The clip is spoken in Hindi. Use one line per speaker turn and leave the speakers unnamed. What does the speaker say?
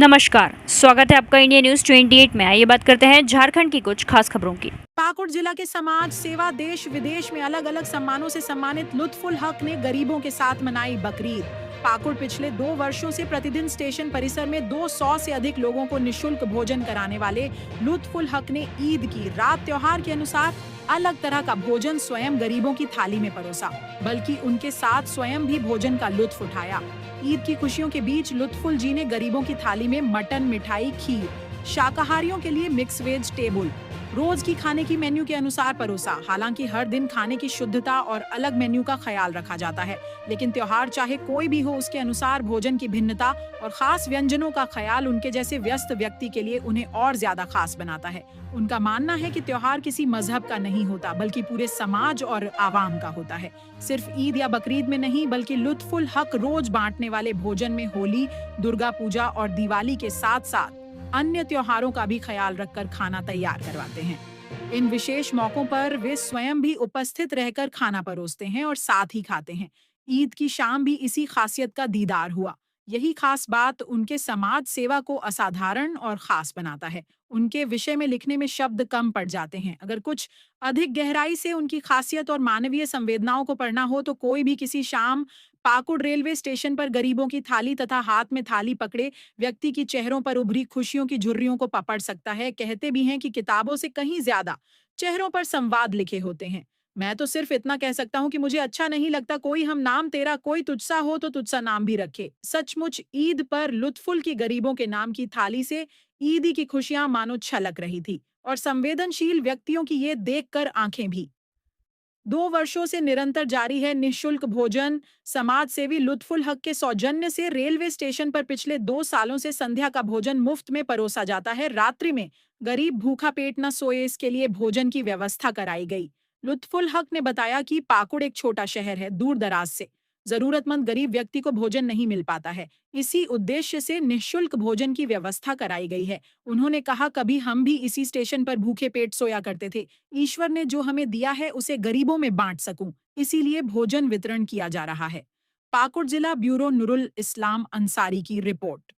नमस्कार, स्वागत है आपका इंडिया न्यूज 28 में। आइए बात करते हैं झारखंड की कुछ खास खबरों की।
पाकुड़ जिला के समाज सेवा देश विदेश में अलग अलग सम्मानों से सम्मानित लुत्फुल हक ने गरीबों के साथ मनाई बकरीद। पाकुड़ पिछले 2 वर्षों से प्रतिदिन स्टेशन परिसर में 200 से अधिक लोगों को निशुल्क भोजन कराने वाले लुत्फुल हक ने ईद की रात त्योहार के अनुसार अलग तरह का भोजन स्वयं गरीबों की थाली में परोसा, बल्कि उनके साथ स्वयं भी भोजन का लुत्फ उठाया। ईद की खुशियों के बीच लुत्फुल जी ने गरीबों की थाली में मटन, मिठाई, खीर, शाकाहारियों के लिए मिक्स वेज टेबल, रोज की खाने की मेन्यू के अनुसार परोसा। हालांकि हर दिन खाने की शुद्धता और अलग मेन्यू का ख्याल रखा जाता है, लेकिन त्योहार चाहे कोई भी हो उसके अनुसार भोजन की भिन्नता और खास व्यंजनों का ख्याल उनके जैसे व्यस्त व्यक्ति के लिए उन्हें और ज्यादा खास बनाता है। उनका मानना है कि त्योहार किसी मजहब का नहीं होता, बल्कि पूरे समाज और आवाम का होता है। सिर्फ ईद या बकरीद में नहीं, बल्कि लुत्फुल हक रोज बांटने वाले भोजन में होली, दुर्गा पूजा और दिवाली के साथ साथ अन्य त्योहारों का भी ख्याल रखकर खाना तैयार करवाते हैं। इन विशेष मौकों पर वे स्वयं भी उपस्थित रहकर खाना परोसते हैं और साथ ही खाते हैं। ईद की शाम भी इसी खासियत का दीदार हुआ। यही खास बात उनके समाज सेवा को असाधारण और खास बनाता है। उनके विषय में लिखने में शब्द कम पड़ जाते हैं। अगर कुछ अधिक गहराई से उनकी खासियत और मानवीय संवेदनाओं को पढ़ना हो तो कोई भी किसी शाम पाकुड़ रेलवे स्टेशन पर गरीबों की थाली तथा हाथ में थाली पकड़े व्यक्ति की चेहरों पर उभरी खुशियों की झुर्रियों को पकड़ सकता है। कहते भी हैं कि किताबों से कहीं ज्यादा चेहरों पर संवाद लिखे होते हैं। मैं तो सिर्फ इतना कह सकता हूँ कि मुझे अच्छा नहीं लगता कोई हम नाम तेरा कोई तुझसा हो तो तुझसा नाम भी रखे। सचमुच ईद पर लुत्फुल की गरीबों के नाम की थाली से ईदी की खुशियां मानो छलक रही थी और संवेदनशील व्यक्तियों की ये देखकर आंखें भी। 2 वर्षों से निरंतर जारी है निःशुल्क भोजन। समाज सेवी लुत्फुल हक के सौजन्य से रेलवे स्टेशन पर पिछले 2 सालों से संध्या का भोजन मुफ्त में परोसा जाता है। रात्रि में गरीब भूखा पेट न सोए इसके लिए भोजन की व्यवस्था कराई गई। लुत्फुल हक ने बताया कि पाकुड़ एक छोटा शहर है, दूर दराज से जरूरतमंद गरीब व्यक्ति को भोजन नहीं मिल पाता है। इसी उद्देश्य से निःशुल्क भोजन की व्यवस्था कराई गई है। उन्होंने कहा, कभी हम भी इसी स्टेशन पर भूखे पेट सोया करते थे। ईश्वर ने जो हमें दिया है उसे गरीबों में बांट सकूं, इसीलिए भोजन वितरण किया जा रहा है। पाकुड़ जिला ब्यूरो नुरुल इस्लाम अंसारी की रिपोर्ट।